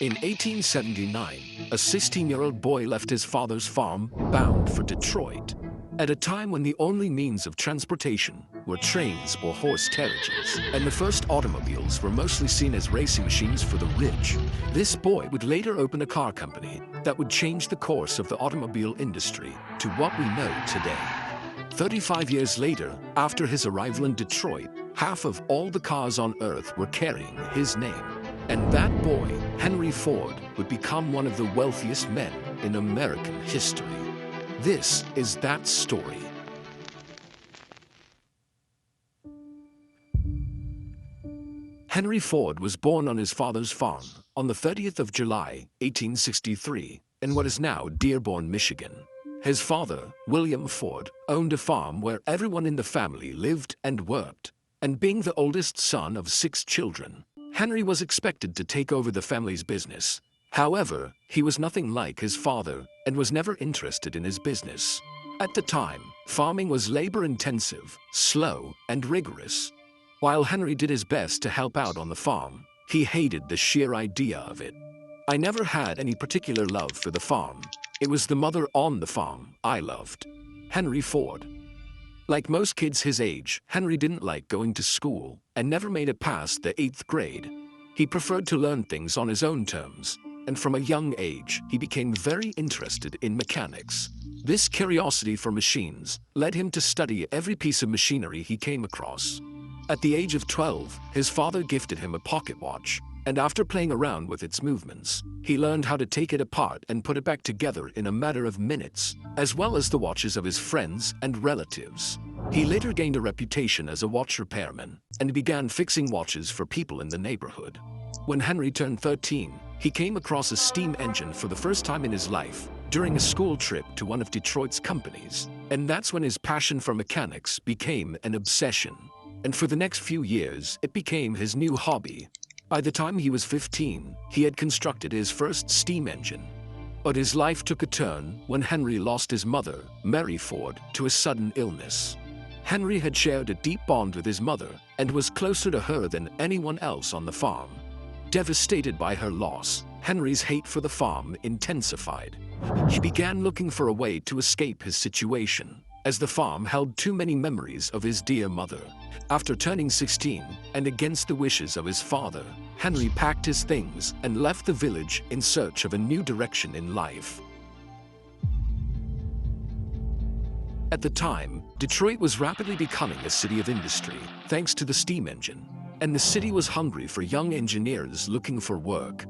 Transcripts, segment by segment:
In 1879, a 16-year-old boy left his father's farm, bound for Detroit. At a time when the only means of transportation were trains or horse carriages, and the first automobiles were mostly seen as racing machines for the rich, this boy would later open a car company that would change the course of the automobile industry to what we know today. 35 years later, after his arrival in Detroit, half of all the cars on Earth were carrying his name. And that boy, Henry Ford, would become one of the wealthiest men in American history. This is that story. Henry Ford was born on his father's farm on the 30th of July, 1863, in what is now Dearborn, Michigan. His father, William Ford, owned a farm where everyone in the family lived and worked. And being the oldest son of 6 children, Henry was expected to take over the family's business. However, he was nothing like his father and was never interested in his business. At the time, farming was labor-intensive, slow, and rigorous. While Henry did his best to help out on the farm, he hated the sheer idea of it. "I never had any particular love for the farm. It was the mother on the farm I loved." Henry Ford. Like most kids his age, Henry didn't like going to school and never made it past the 8th grade. He preferred to learn things on his own terms, and from a young age, he became very interested in mechanics. This curiosity for machines led him to study every piece of machinery he came across. At the age of 12, his father gifted him a pocket watch, and after playing around with its movements, he learned how to take it apart and put it back together in a matter of minutes, as well as the watches of his friends and relatives. He later gained a reputation as a watch repairman and began fixing watches for people in the neighborhood. When Henry turned 13, he came across a steam engine for the first time in his life during a school trip to one of Detroit's companies, and that's when his passion for mechanics became an obsession. And for the next few years, it became his new hobby. By the time he was 15, he had constructed his first steam engine. But his life took a turn when Henry lost his mother, Mary Ford, to a sudden illness. Henry had shared a deep bond with his mother and was closer to her than anyone else on the farm. Devastated by her loss, Henry's hate for the farm intensified. He began looking for a way to escape his situation, as the farm held too many memories of his dear mother. After turning 16, and against the wishes of his father, Henry packed his things and left the village in search of a new direction in life. At the time, Detroit was rapidly becoming a city of industry, thanks to the steam engine, and the city was hungry for young engineers looking for work.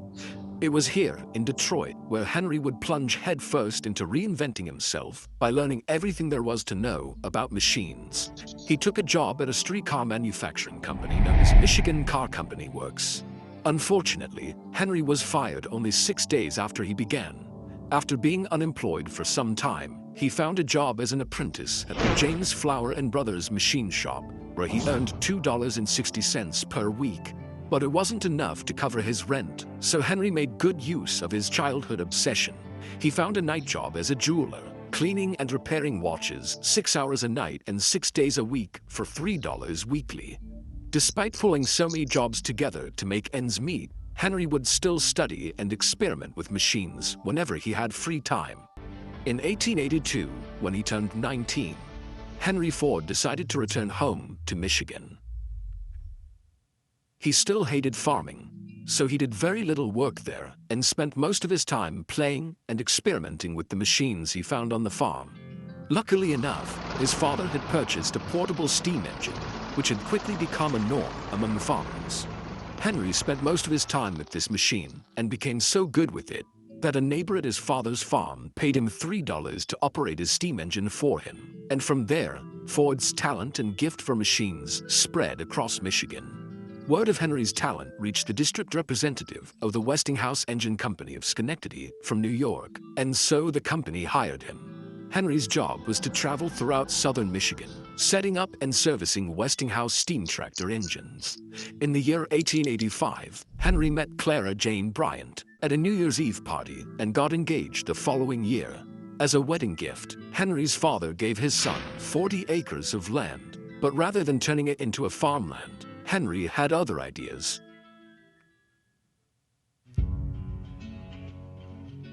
It was here, in Detroit, where Henry would plunge headfirst into reinventing himself by learning everything there was to know about machines. He took a job at a streetcar manufacturing company known as Michigan Car Company Works. Unfortunately, Henry was fired only 6 days after he began. After being unemployed for some time, he found a job as an apprentice at the James Flower & Brothers machine shop, where he earned $2.60 per week. But it wasn't enough to cover his rent, so Henry made good use of his childhood obsession. He found a night job as a jeweler, cleaning and repairing watches 6 hours a night and 6 days a week for $3 weekly. Despite pulling so many jobs together to make ends meet, Henry would still study and experiment with machines whenever he had free time. In 1882, when he turned 19, Henry Ford decided to return home to Michigan. He still hated farming, so he did very little work there and spent most of his time playing and experimenting with the machines he found on the farm. Luckily enough, his father had purchased a portable steam engine, which had quickly become a norm among the farmers. Henry spent most of his time with this machine and became so good with it that a neighbor at his father's farm paid him $3 to operate his steam engine for him. And from there, Ford's talent and gift for machines spread across Michigan. Word of Henry's talent reached the district representative of the Westinghouse Engine Company of Schenectady from New York, and so the company hired him. Henry's job was to travel throughout southern Michigan, setting up and servicing Westinghouse steam tractor engines. In the year 1885, Henry met Clara Jane Bryant at a New Year's Eve party and got engaged the following year. As a wedding gift, Henry's father gave his son 40 acres of land, but rather than turning it into a farmland, Henry had other ideas.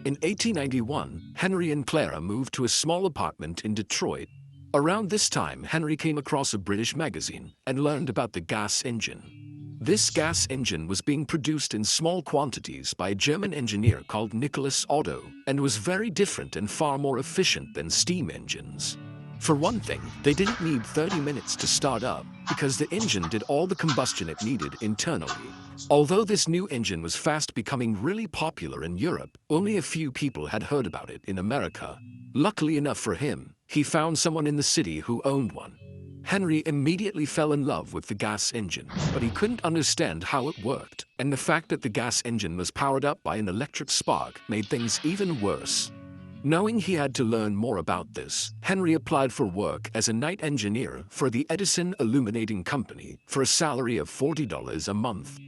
In 1891, Henry and Clara moved to a small apartment in Detroit. Around this time, Henry came across a British magazine and learned about the gas engine. This gas engine was being produced in small quantities by a German engineer called Nicholas Otto and was very different and far more efficient than steam engines. For one thing, they didn't need 30 minutes to start up because the engine did all the combustion it needed internally. Although this new engine was fast becoming really popular in Europe, only a few people had heard about it in America. Luckily enough for him, he found someone in the city who owned one. Henry immediately fell in love with the gas engine, but he couldn't understand how it worked, and the fact that the gas engine was powered up by an electric spark made things even worse. Knowing he had to learn more about this, Henry applied for work as a night engineer for the Edison Illuminating Company for a salary of $40 a month.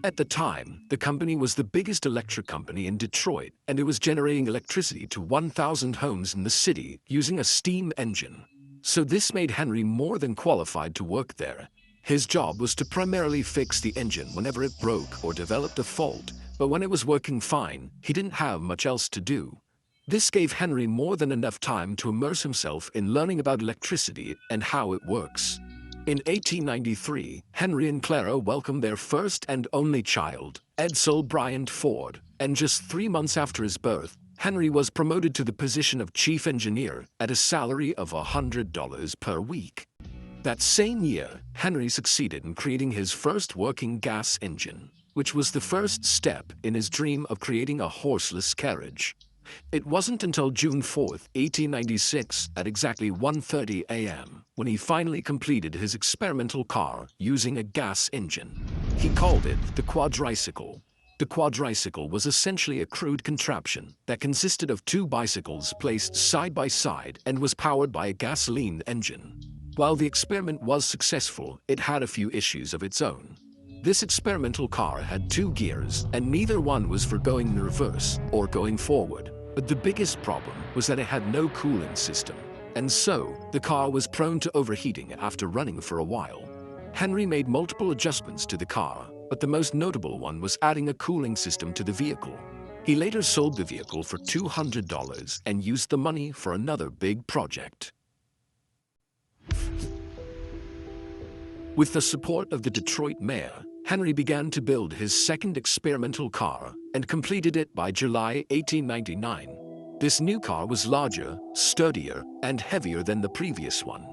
At the time, the company was the biggest electric company in Detroit, and it was generating electricity to 1,000 homes in the city using a steam engine. So this made Henry more than qualified to work there. His job was to primarily fix the engine whenever it broke or developed a fault, but when it was working fine, he didn't have much else to do. This gave Henry more than enough time to immerse himself in learning about electricity and how it works. In 1893, Henry and Clara welcomed their first and only child, Edsel Bryant Ford, and just 3 months after his birth, Henry was promoted to the position of chief engineer at a salary of $100 per week. That same year, Henry succeeded in creating his first working gas engine, which was the first step in his dream of creating a horseless carriage. It wasn't until June 4, 1896, at exactly 1:30 a.m., when he finally completed his experimental car using a gas engine. He called it the quadricycle. The quadricycle was essentially a crude contraption that consisted of 2 bicycles placed side by side and was powered by a gasoline engine. While the experiment was successful, it had a few issues of its own. This experimental car had 2 gears, and neither one was for going in reverse or going forward. But the biggest problem was that it had no cooling system, and so the car was prone to overheating after running for a while. Henry made multiple adjustments to the car, but the most notable one was adding a cooling system to the vehicle. He later sold the vehicle for $200 and used the money for another big project. With the support of the Detroit mayor, Henry began to build his second experimental car and completed it by July 1899. This new car was larger, sturdier, and heavier than the previous one.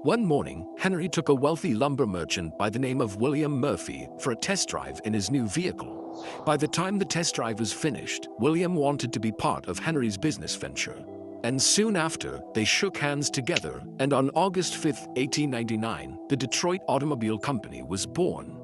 One morning, Henry took a wealthy lumber merchant by the name of William Murphy for a test drive in his new vehicle. By the time the test drive was finished, William wanted to be part of Henry's business venture. And soon after, they shook hands together, and on August 5, 1899, the Detroit Automobile Company was born.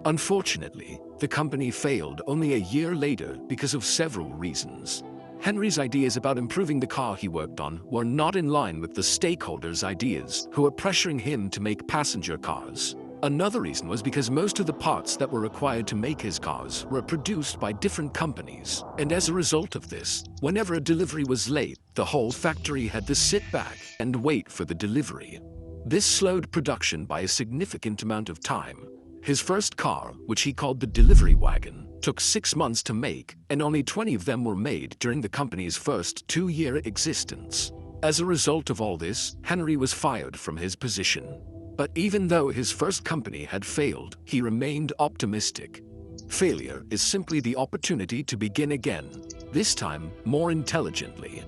Unfortunately, the company failed only a year later because of several reasons. Henry's ideas about improving the car he worked on were not in line with the stakeholders' ideas, who were pressuring him to make passenger cars. Another reason was because most of the parts that were required to make his cars were produced by different companies, and as a result of this, whenever a delivery was late, the whole factory had to sit back and wait for the delivery. This slowed production by a significant amount of time. His first car, which he called the delivery wagon, took 6 months to make, and only 20 of them were made during the company's first 2-year existence. As a result of all this, Henry was fired from his position. But even though his first company had failed, he remained optimistic. Failure is simply the opportunity to begin again, this time more intelligently.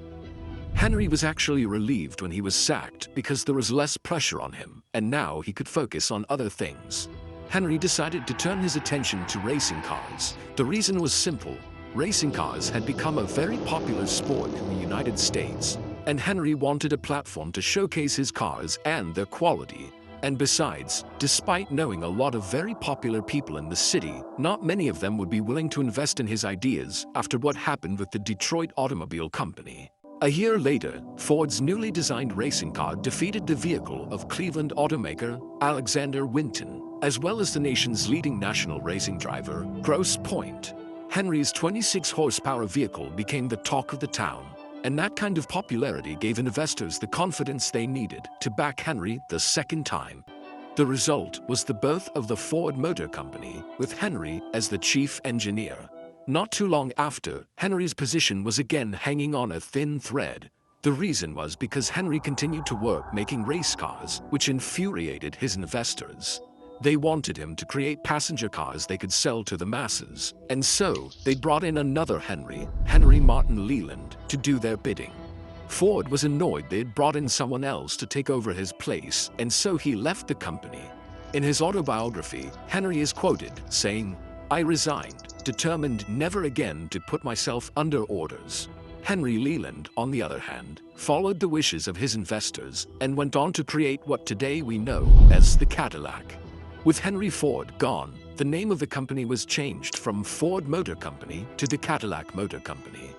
Henry was actually relieved when he was sacked because there was less pressure on him, and now he could focus on other things. Henry decided to turn his attention to racing cars. The reason was simple. Racing cars had become a very popular sport in the United States, and Henry wanted a platform to showcase his cars and their quality. And besides, despite knowing a lot of very popular people in the city, not many of them would be willing to invest in his ideas after what happened with the Detroit Automobile Company. A year later, Ford's newly designed racing car defeated the vehicle of Cleveland automaker Alexander Winton, as well as the nation's leading national racing driver, Grosse Pointe. Henry's 26-horsepower vehicle became the talk of the town, and that kind of popularity gave investors the confidence they needed to back Henry the second time. The result was the birth of the Ford Motor Company, with Henry as the chief engineer. Not too long after, Henry's position was again hanging on a thin thread. The reason was because Henry continued to work making race cars, which infuriated his investors. They wanted him to create passenger cars they could sell to the masses, and so they brought in another Henry Martin Leland, to do their bidding. Ford was annoyed they'd brought in someone else to take over his place, and so he left the company. In his autobiography, Henry is quoted saying, "I resigned, determined never again to put myself under orders." Henry Leland, on the other hand, followed the wishes of his investors and went on to create what today we know as the Cadillac. With Henry Ford gone, the name of the company was changed from Ford Motor Company to the Cadillac Motor Company.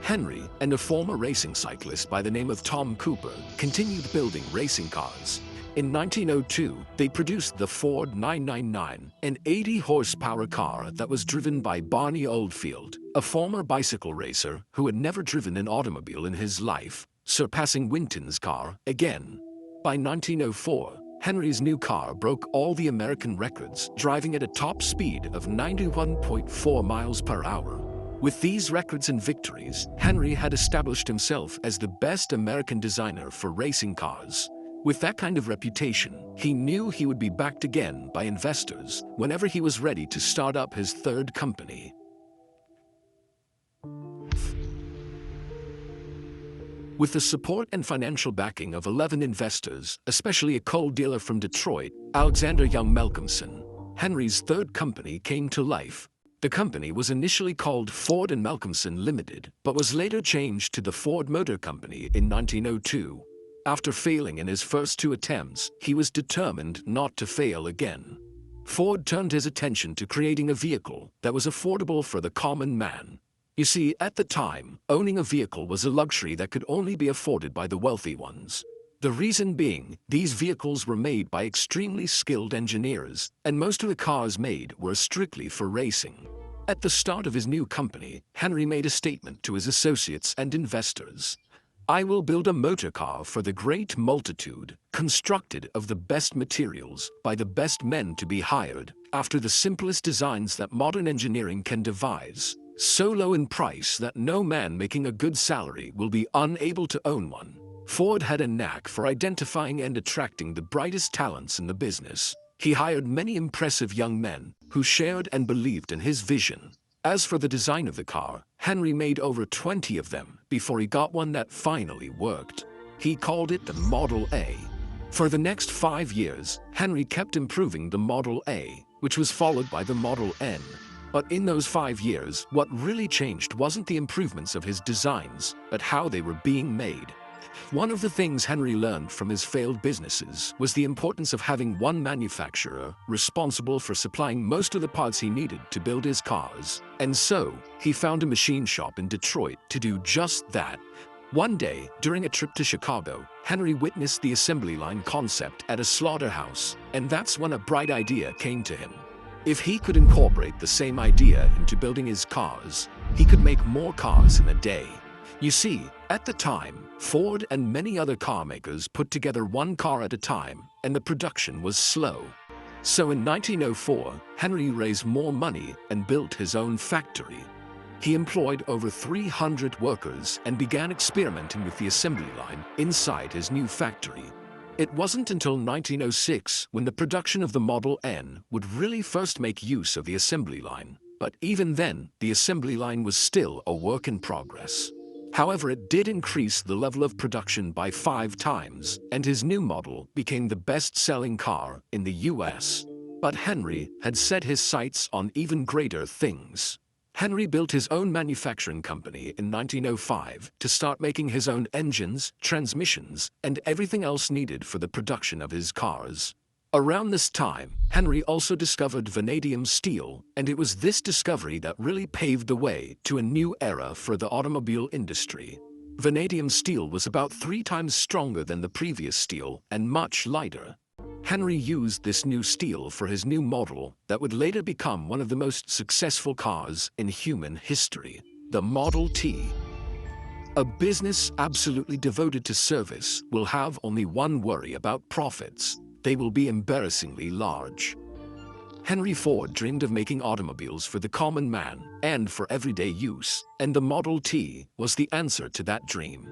Henry and a former racing cyclist by the name of Tom Cooper continued building racing cars. In 1902, they produced the Ford 999, an 80-horsepower car that was driven by Barney Oldfield, a former bicycle racer who had never driven an automobile in his life, surpassing Winton's car again. By 1904, Henry's new car broke all the American records, driving at a top speed of 91.4 miles per hour. With these records and victories, Henry had established himself as the best American designer for racing cars. With that kind of reputation, he knew he would be backed again by investors whenever he was ready to start up his third company. With the support and financial backing of 11 investors, especially a coal dealer from Detroit, Alexander Young Malcolmson, Henry's third company came to life. The company was initially called Ford and Malcolmson Limited, but was later changed to the Ford Motor Company in 1902. After failing in his first two attempts, he was determined not to fail again. Ford turned his attention to creating a vehicle that was affordable for the common man. You see, at the time, owning a vehicle was a luxury that could only be afforded by the wealthy ones. The reason being, these vehicles were made by extremely skilled engineers, and most of the cars made were strictly for racing. At the start of his new company, Henry made a statement to his associates and investors. "I will build a motor car for the great multitude, constructed of the best materials, by the best men to be hired, after the simplest designs that modern engineering can devise, so low in price that no man making a good salary will be unable to own one." Ford had a knack for identifying and attracting the brightest talents in the business. He hired many impressive young men who shared and believed in his vision. As for the design of the car, Henry made over 20 of them before he got one that finally worked. He called it the Model A. For the next 5 years, Henry kept improving the Model A, which was followed by the Model N. But in those 5 years, what really changed wasn't the improvements of his designs, but how they were being made. One of the things Henry learned from his failed businesses was the importance of having one manufacturer responsible for supplying most of the parts he needed to build his cars. And so, he found a machine shop in Detroit to do just that. One day, during a trip to Chicago, Henry witnessed the assembly line concept at a slaughterhouse, and that's when a bright idea came to him. If he could incorporate the same idea into building his cars, he could make more cars in a day. You see, at the time, Ford and many other car makers put together one car at a time, and the production was slow. So in 1904, Henry raised more money and built his own factory. He employed over 300 workers and began experimenting with the assembly line inside his new factory. It wasn't until 1906 when the production of the Model N would really first make use of the assembly line. But even then, the assembly line was still a work in progress. However, it did increase the level of production by 5 times, and his new model became the best-selling car in the US. But Henry had set his sights on even greater things. Henry built his own manufacturing company in 1905 to start making his own engines, transmissions, and everything else needed for the production of his cars. Around this time, Henry also discovered vanadium steel, and it was this discovery that really paved the way to a new era for the automobile industry. Vanadium steel was about 3 times stronger than the previous steel and much lighter. Henry used this new steel for his new model that would later become one of the most successful cars in human history, the Model T. A business absolutely devoted to service will have only one worry about profits. They will be embarrassingly large. Henry Ford dreamed of making automobiles for the common man and for everyday use, and the Model T was the answer to that dream.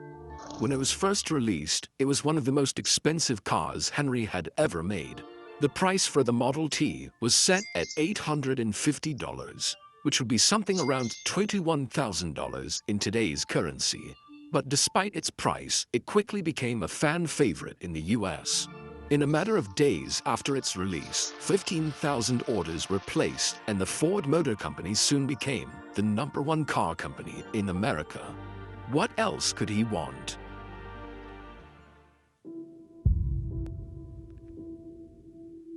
When it was first released, it was one of the most expensive cars Henry had ever made. The price for the Model T was set at $850, which would be something around $21,000 in today's currency. But despite its price, it quickly became a fan favorite in the US. In a matter of days after its release, 15,000 orders were placed, and the Ford Motor Company soon became the #1 car company in America. What else could he want?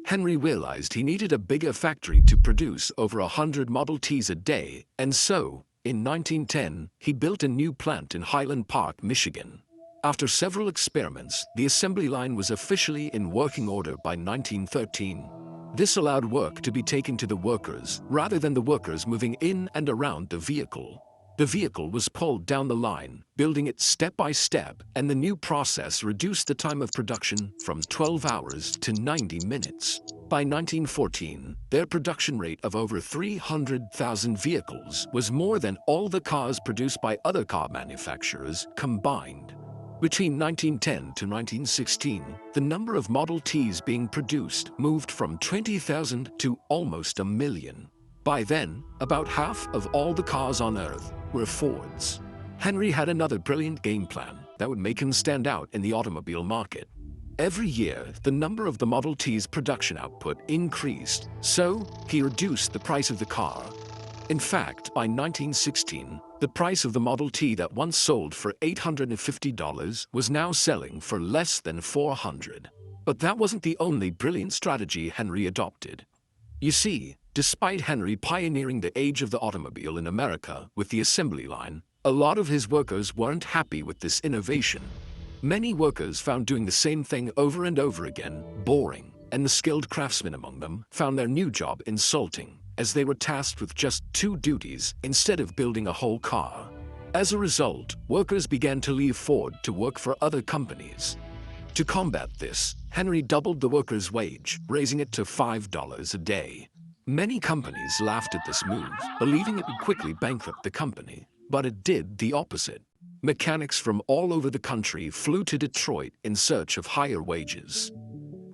Henry realized he needed a bigger factory to produce over 100 Model Ts a day, and so, in 1910, he built a new plant in Highland Park, Michigan. After several experiments, the assembly line was officially in working order by 1913. This allowed work to be taken to the workers, rather than the workers moving in and around the vehicle. The vehicle was pulled down the line, building it step by step, and the new process reduced the time of production from 12 hours to 90 minutes. By 1914, their production rate of over 300,000 vehicles was more than all the cars produced by other car manufacturers combined. Between 1910 to 1916, the number of Model Ts being produced moved from 20,000 to almost 1 million. By then, about half of all the cars on Earth were Fords. Henry had another brilliant game plan that would make him stand out in the automobile market. Every year, the number of the Model T's production output increased, so he reduced the price of the car. In fact, by 1916, the price of the Model T that once sold for $850 was now selling for less than $400. But that wasn't the only brilliant strategy Henry adopted. You see, despite Henry pioneering the age of the automobile in America with the assembly line, a lot of his workers weren't happy with this innovation. Many workers found doing the same thing over and over again boring, and the skilled craftsmen among them found their new job insulting, as they were tasked with just 2 duties instead of building a whole car. As a result, workers began to leave Ford to work for other companies. To combat this, Henry doubled the workers' wage, raising it to $5 a day. Many companies laughed at this move, believing it would quickly bankrupt the company, but it did the opposite. Mechanics from all over the country flew to Detroit in search of higher wages.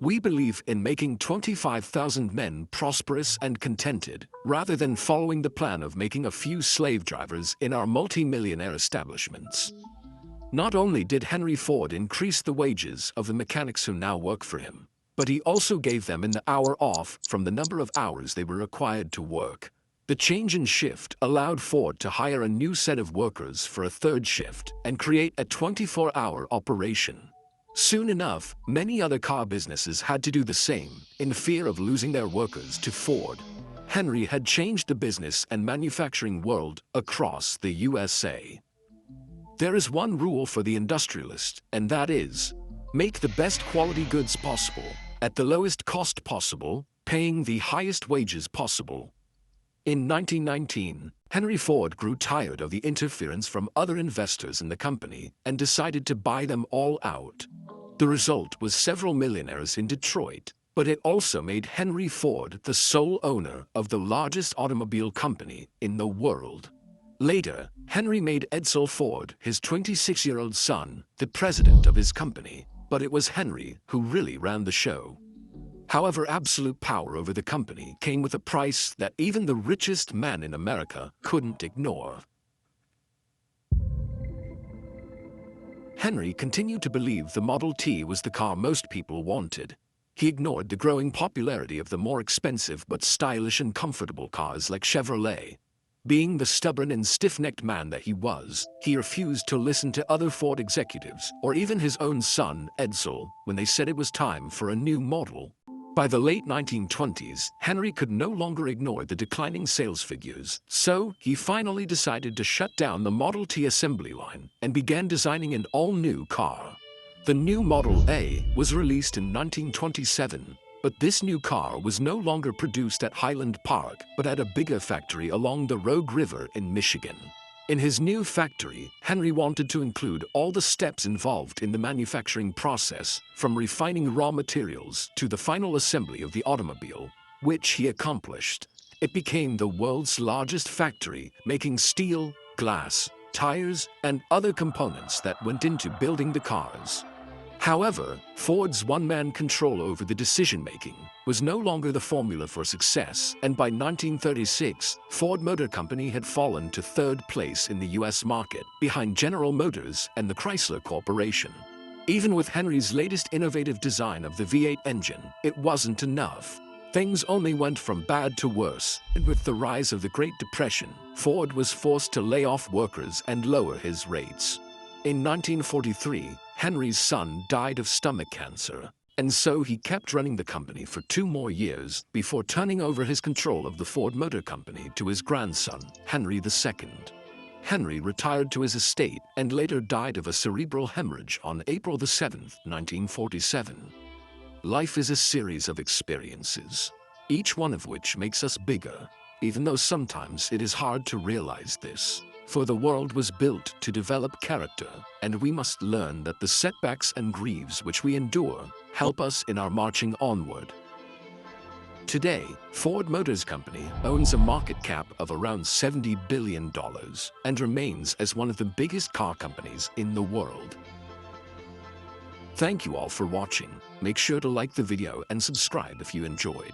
We believe in making 25,000 men prosperous and contented, rather than following the plan of making a few slave drivers in our multi-millionaire establishments. Not only did Henry Ford increase the wages of the mechanics who now work for him, but he also gave them an hour off from the number of hours they were required to work. The change in shift allowed Ford to hire a new set of workers for a 3rd shift and create a 24-hour operation. Soon enough, many other car businesses had to do the same, in fear of losing their workers to Ford. Henry had changed the business and manufacturing world across the USA. There is one rule for the industrialist, and that is, make the best quality goods possible, at the lowest cost possible, paying the highest wages possible. In 1919, Henry Ford grew tired of the interference from other investors in the company and decided to buy them all out. The result was several millionaires in Detroit, but it also made Henry Ford the sole owner of the largest automobile company in the world. Later, Henry made Edsel Ford, his 26-year-old son, the president of his company, but it was Henry who really ran the show. However, absolute power over the company came with a price that even the richest man in America couldn't ignore. Henry continued to believe the Model T was the car most people wanted. He ignored the growing popularity of the more expensive but stylish and comfortable cars like Chevrolet. Being the stubborn and stiff-necked man that he was, he refused to listen to other Ford executives or even his own son, Edsel, when they said it was time for a new model. By the late 1920s, Henry could no longer ignore the declining sales figures, so he finally decided to shut down the Model T assembly line and began designing an all-new car. The new Model A was released in 1927, but this new car was no longer produced at Highland Park, but at a bigger factory along the Rogue River in Michigan. In his new factory, Henry wanted to include all the steps involved in the manufacturing process, from refining raw materials to the final assembly of the automobile. which he accomplished. It became the world's largest factory, making steel, glass, tires, and other components that went into building the cars. However, Ford's one-man control over the decision-making was no longer the formula for success, and by 1936, Ford Motor Company had fallen to third place in the US market, behind General Motors and the Chrysler Corporation. Even with Henry's latest innovative design of the V8 engine, it wasn't enough. Things only went from bad to worse, and with the rise of the Great Depression, Ford was forced to lay off workers and lower his rates. In 1943, Henry's son died of stomach cancer, and so he kept running the company for 2 more years before turning over his control of the Ford Motor Company to his grandson, Henry II. Henry retired to his estate and later died of a cerebral hemorrhage on April 7, 1947. Life is a series of experiences, each one of which makes us bigger, even though sometimes it is hard to realize this. For the world was built to develop character, and we must learn that the setbacks and griefs which we endure help us in our marching onward. Today, Ford Motor Company owns a market cap of around $70 billion and remains as one of the biggest car companies in the world. Thank you all for watching. Make sure to like the video and subscribe if you enjoyed.